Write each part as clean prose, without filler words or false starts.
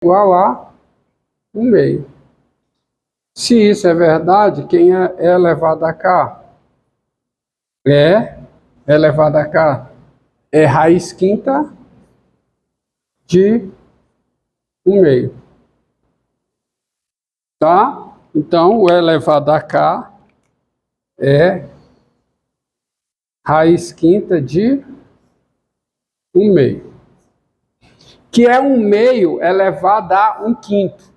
igual a 1 meio. Se isso é verdade, quem é elevado a k? É elevado a k é raiz quinta de 1 meio. Tá? Então, o elevado a k é raiz quinta de 1 meio. Que é 1 meio elevado a 1 quinto.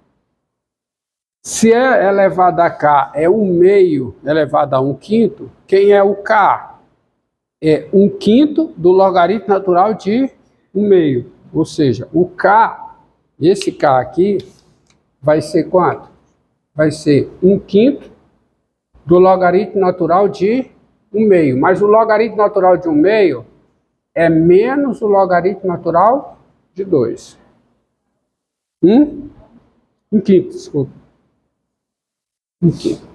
Se é elevado a k é 1 meio elevado a 1 quinto, quem é o k? É 1 quinto do logaritmo natural de 1 meio. Ou seja, o k, esse k aqui, vai ser quanto? Vai ser 1 quinto do logaritmo natural de 1 meio. Mas o logaritmo natural de 1 meio é menos o logaritmo natural de 2. 1 quinto, desculpa. 1 quinto.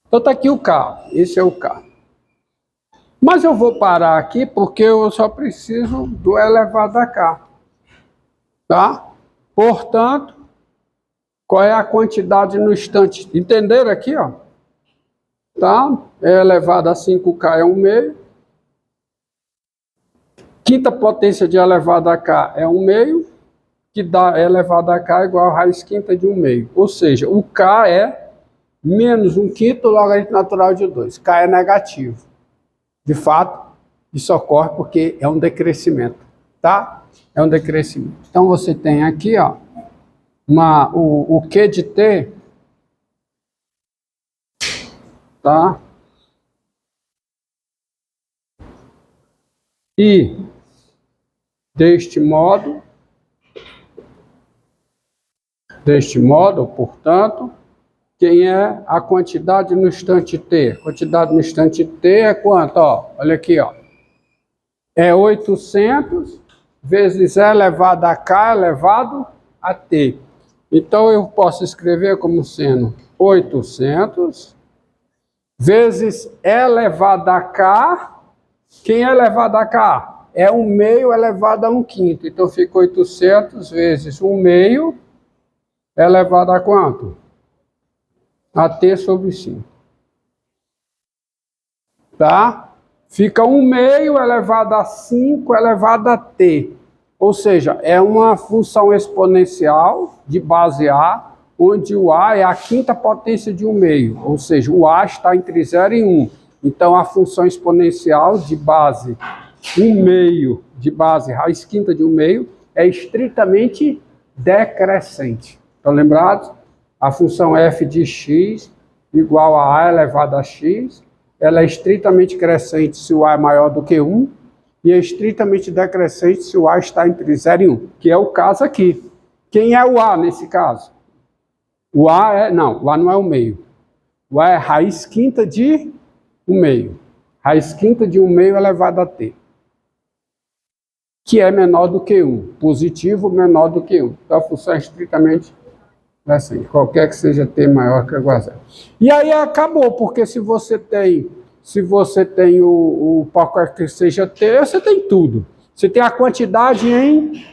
Então está aqui o k, esse é o k. Mas eu vou parar aqui porque eu só preciso do elevado a k. Tá? Portanto, qual é a quantidade no instante? Entenderam aqui, ó? Tá? É elevado a 5k é 1 meio. Quinta potência de elevado a k é 1 meio, que dá elevado a k igual a raiz quinta de 1 meio. Ou seja, o k é menos 1 quinto do logaritmo natural de 2. K é negativo. De fato, isso ocorre porque é um decrescimento, tá? É um decrescimento. Então, você tem aqui, ó, o Q de T, tá? E, deste modo, portanto, quem é a quantidade no instante T? A quantidade no instante T é quanto? Ó, olha aqui, ó. É 800 vezes E elevado a K elevado a T. Então, eu posso escrever como sendo 800 vezes E elevado a K. Quem é elevado a K? É 1 meio elevado a 1 quinto. Então, fica 800 vezes 1 meio elevado a quanto? A T sobre 5. Tá? Fica 1 meio elevado a 5 elevado a t. Ou seja, é uma função exponencial de base A, onde o A é a quinta potência de 1 meio. Ou seja, o A está entre 0 e 1. Então, a função exponencial de base 1 meio, de base raiz quinta de 1 meio, é estritamente decrescente. Estão lembrados? A função f de x igual a elevado a x, ela é estritamente crescente se o A é maior do que 1, e é estritamente decrescente se o A está entre 0 e 1, que é o caso aqui. Quem é o A nesse caso? O A não é o meio. O A é raiz quinta de 1 meio. Raiz quinta de 1 meio elevado a t. Que é menor do que 1. Positivo menor do que 1. Então a função é estritamente assim, qualquer que seja t maior que igual a 0. E aí acabou, porque se você tem o qualquer que seja t, você tem tudo. Você tem a quantidade em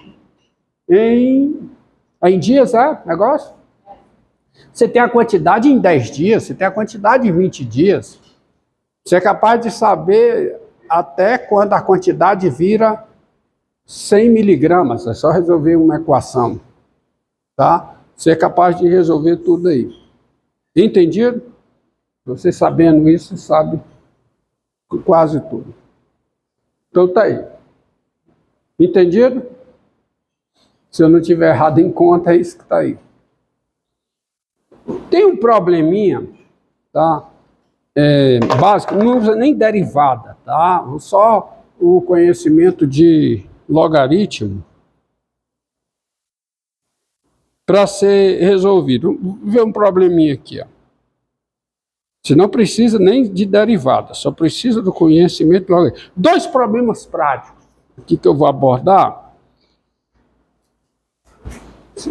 dias, negócio? Você tem a quantidade em 10 dias, você tem a quantidade em 20 dias. Você é capaz de saber até quando a quantidade vira 100 miligramas. É só resolver uma equação, tá? Você é capaz de resolver tudo aí. Entendido? Você sabendo isso, sabe quase tudo. Então tá aí. Entendido? Se eu não tiver errado em conta, é isso que está aí. Tem um probleminha, tá? Básico, não usa nem derivada, tá? Só o conhecimento de logaritmo para ser resolvido. Vamos ver um probleminha aqui, ó. Você não precisa nem de derivada, só precisa do conhecimento de logaritmo. 2 problemas práticos aqui que eu vou abordar.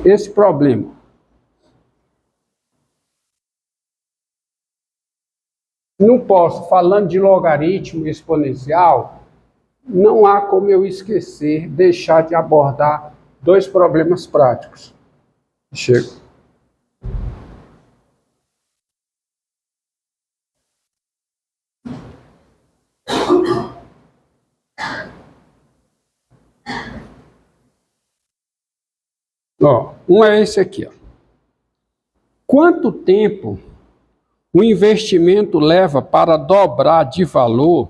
Esse problema. Não posso, falando de logaritmo exponencial, não há como eu esquecer, deixar de abordar 2 problemas práticos. Chego. Ó, um é esse aqui, ó. Quanto tempo o investimento leva para dobrar de valor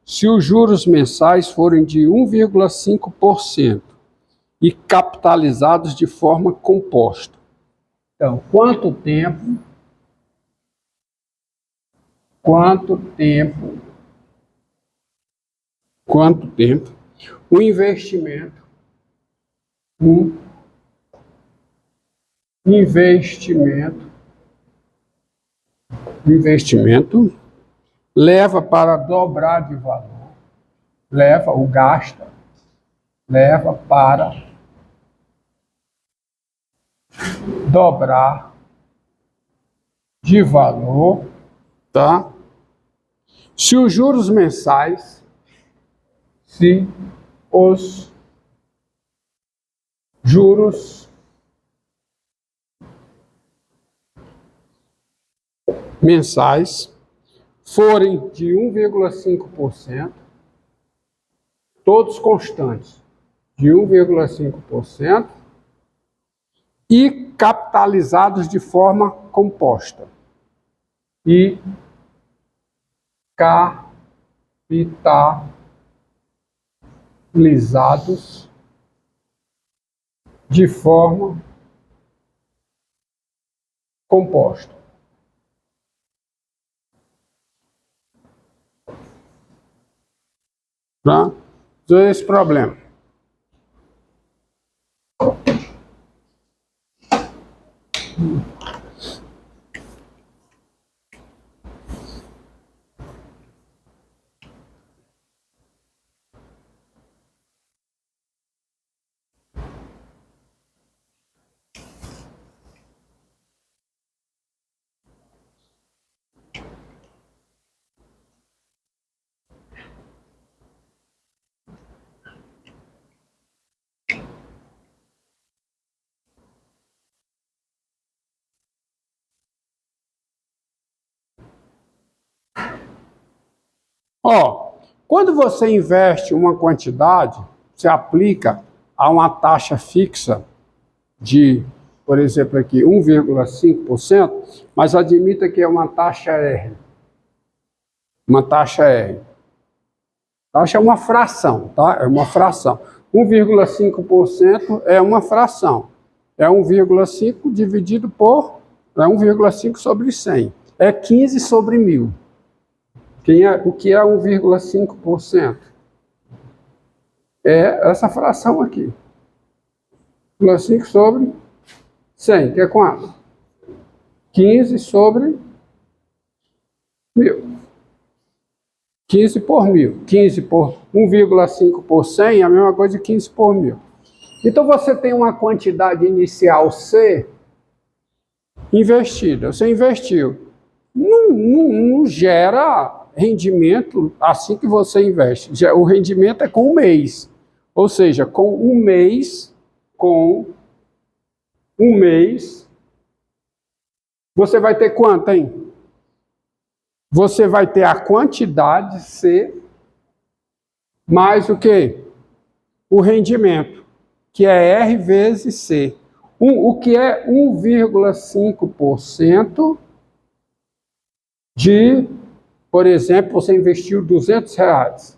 se os juros mensais forem de 1,5% e capitalizados de forma composta? Então, quanto tempo o investimento leva para dobrar de valor, leva para dobrar de valor, tá? Se os juros mensais, forem de 1,5%, todos constantes, de 1,5%, e capitalizados de forma composta. E capitalizados de forma composta. Tá? Esse problema. Ó, quando você investe uma quantidade, você aplica a uma taxa fixa de, por exemplo, aqui 1,5%, mas admita que é uma taxa R. Uma taxa R. Taxa é uma fração, tá? É uma fração. 1,5% é uma fração. É 1,5 dividido por 1,5 sobre 100. É 15 sobre 1000. O que é 1,5%? É essa fração aqui. 1,5 sobre 100, que é quanto? 15 sobre 1000. 15 por 1000. 15 por 1,5 por 100 é a mesma coisa de 15 por 1000. Então você tem uma quantidade inicial C investida. Você investiu. Não gera rendimento assim que você investe. O rendimento é com um mês. Ou seja, com um mês, você vai ter quanto, hein? Você vai ter a quantidade C mais o quê? O rendimento, que é R vezes C. O que é 1,5% de, por exemplo, você investiu R$200.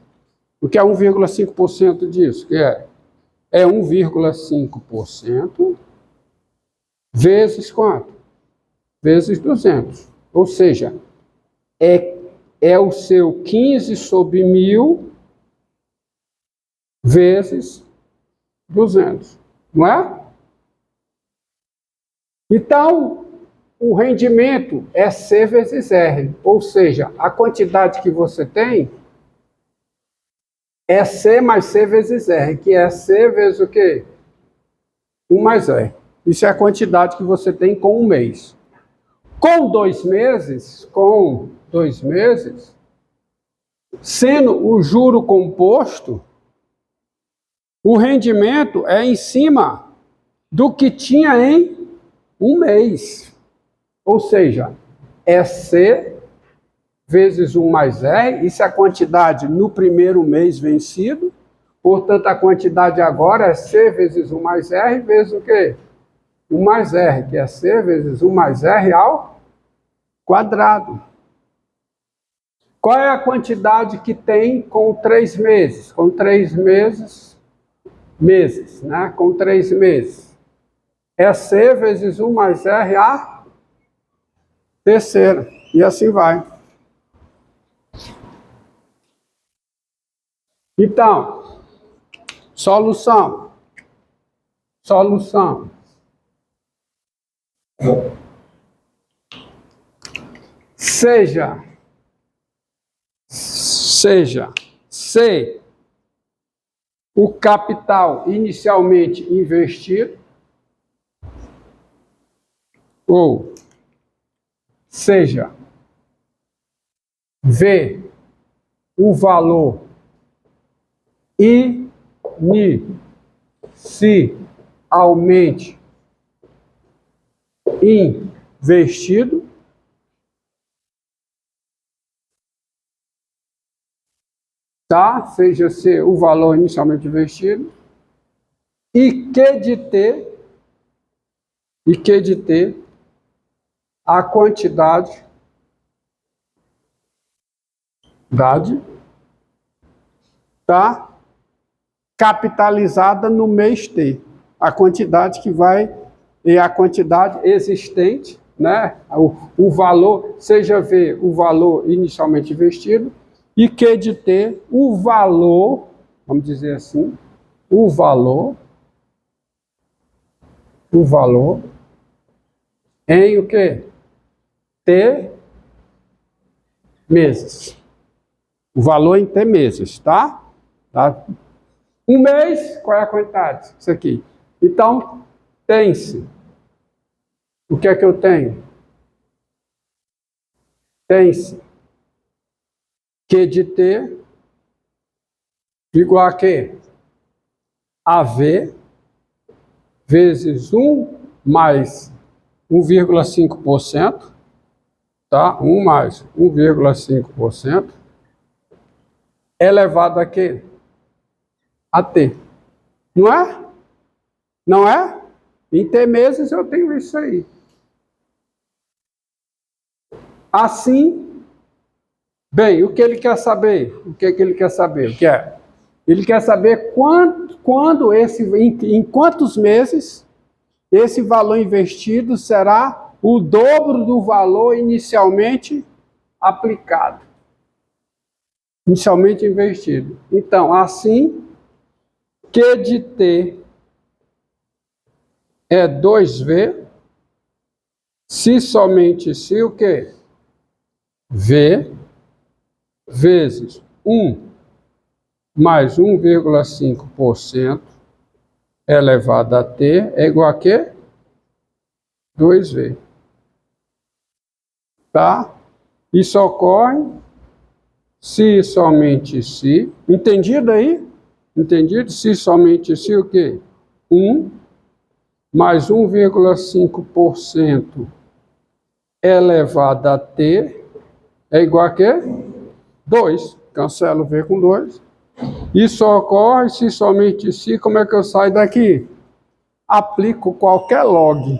O que é 1,5% disso? Que é 1,5% vezes quanto? Vezes 200. Ou seja, é o seu 15 sobre 1000 vezes 200. Não é? Então, o rendimento é C vezes R. Ou seja, a quantidade que você tem é C mais C vezes R, que é C vezes o quê? 1 mais R. Isso é a quantidade que você tem com um mês. Com 2 meses, sendo o juro composto, O rendimento é em cima do que tinha em um mês. Ou seja, é C vezes 1 mais R, isso é a quantidade no primeiro mês vencido, portanto, a quantidade agora é C vezes 1 mais R vezes o quê? 1 mais R, que é C vezes 1 mais R ao quadrado. Qual é a quantidade que tem com 3 meses? Com 3 meses, né? Com 3 meses. É C vezes 1 mais R a terceira. E assim vai. Então, solução. Solução. Seja C, o capital inicialmente investido, ou seja, V, o valor inicialmente investido, tá? Seja C, o valor inicialmente investido, e Q de T, a quantidade tá capitalizada no mês T, a quantidade que vai e a quantidade existente, né? O valor, seja V, o valor inicialmente investido, e Q de T, o valor, vamos dizer assim, o valor em o quê? T meses. O valor em T meses, tá? Tá? Um mês, qual é a quantidade? Isso aqui. Então, tem-se. O que é que eu tenho? Tem-se Q de T igual a quê? AV vezes 1 mais 1,5%, tá? 1 mais 1,5% elevado a quê? A T. Não é? Não é? Em T meses eu tenho isso aí. Assim, bem, o que ele quer saber? O que ele quer saber? O que é? Ele quer saber em quantos meses esse valor investido será o dobro do valor inicialmente aplicado, inicialmente investido. Então, assim, Q de T é 2V, se somente se o quê? V vezes 1 mais 1,5% elevado a T é igual a quê? 2V. Tá? Isso ocorre se somente se. Entendido aí? Entendido? Se somente se o quê? 1 mais 1,5% elevado a T é igual a quê? 2. Cancelo V com 2. Isso ocorre se somente se. Como é que eu saio daqui? Aplico qualquer log.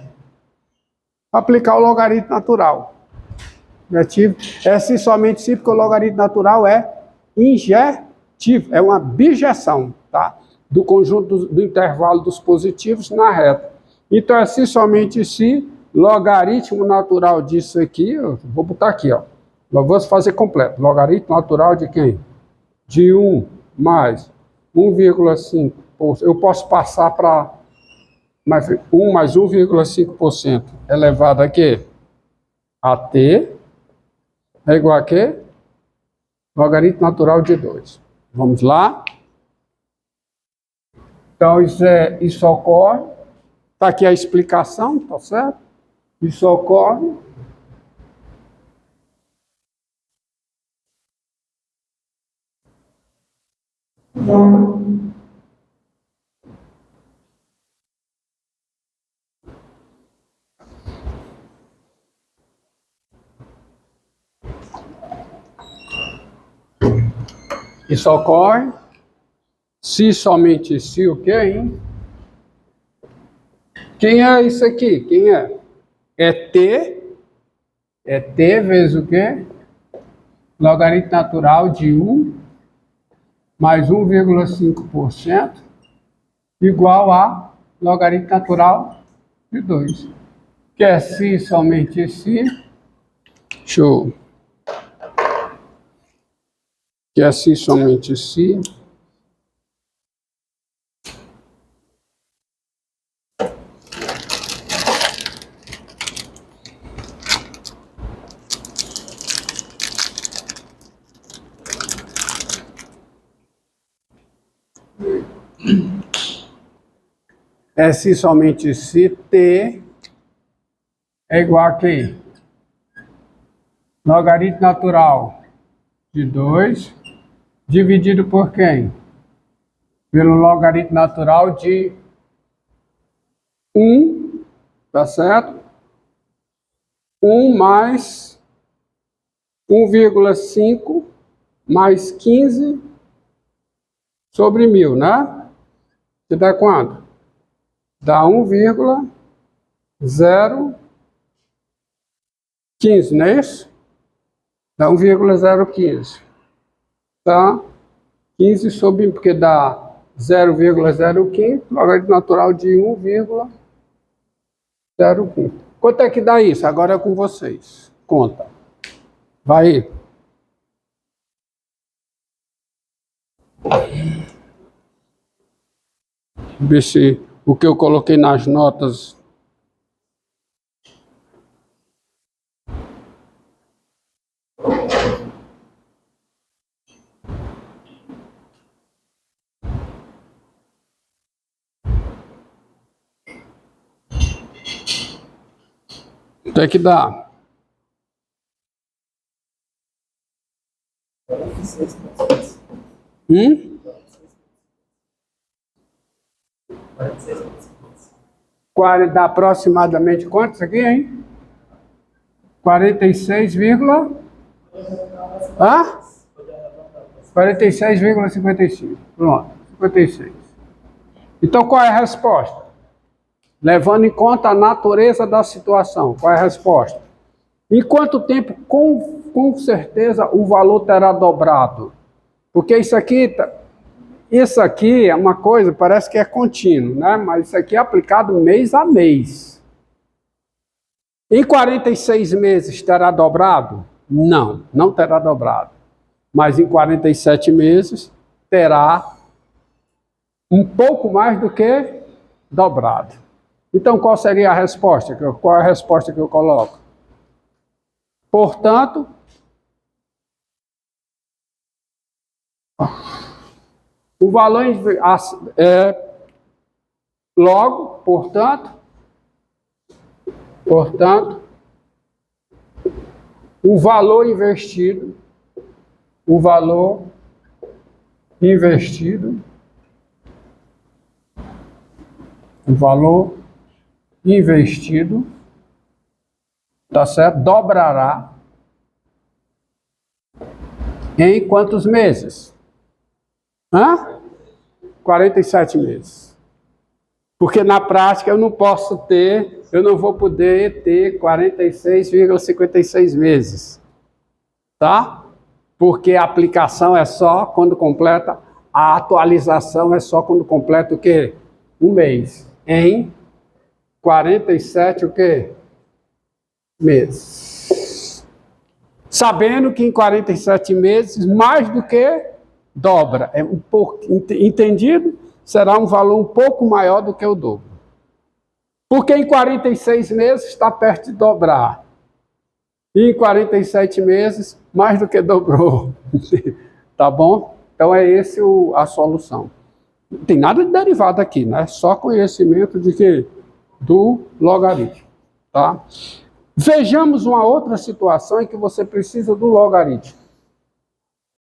Aplicar o logaritmo natural. É se somente se, porque o logaritmo natural é injetivo, é uma bijeção, tá? Do conjunto do intervalo dos positivos na reta. Então, é se somente se, logaritmo natural disso aqui, eu vou botar aqui, ó. Vamos fazer completo. Logaritmo natural de quem? De 1 mais 1,5%. Eu posso passar para 1 mais 1,5% elevado a quê? A t é igual a quê? Logaritmo natural de 2. Vamos lá? Então, isso ocorre. Está aqui a explicação, tá certo? Isso ocorre Isso ocorre se somente se o quê, hein? Quem é isso aqui? Quem é? É t vezes o quê? Logaritmo natural de 1 mais 1,5% igual a logaritmo natural de 2. Que é se somente se. Show. Que é se somente se. É se somente se t é igual a quê? Logaritmo natural de 2 dividido por quem? Pelo logaritmo natural de 1, tá certo? 1 mais 1,5 mais 15 sobre 1000, né? Que dá quanto? Dá 1,015, não é isso? Dá 1,015. Tá? 15 sobre, porque dá 0,015, logaritmo natural de 1,015. Quanto é que dá isso? Agora é com vocês. Conta. Vai. Ver se o que eu coloquei nas notas. Quanto é que dá? 46,5. 46,5. Dá aproximadamente quantos aqui, hein? 46, hã? 46,55. Pronto, 56. Então, qual é a resposta? Levando em conta a natureza da situação, qual é a resposta? Em quanto tempo, com certeza, o valor terá dobrado? Porque isso aqui é uma coisa, parece que é contínuo, né? Mas isso aqui é aplicado mês a mês. Em 46 meses terá dobrado? Não, não terá dobrado. Mas em 47 meses terá um pouco mais do que dobrado. Então, qual seria a resposta? Qual é a resposta que eu coloco? Portanto, o valor logo, portanto, o valor investido tá certo? Dobrará em quantos meses? 47 meses. Porque na prática eu não vou poder ter 46,56 meses. Tá? Porque a aplicação é só quando completa, a atualização é só quando completa o quê? Um mês. Em 47 o quê? Meses. Sabendo que em 47 meses, mais do que dobra. É um pouco, entendido? Será um valor um pouco maior do que o dobro. Porque em 46 meses está perto de dobrar. E em 47 meses, mais do que dobrou. Tá bom? Então é esse a solução. Não tem nada de derivado aqui, né? Só conhecimento de quê? Do logaritmo. Tá? Vejamos uma outra situação em que você precisa do logaritmo.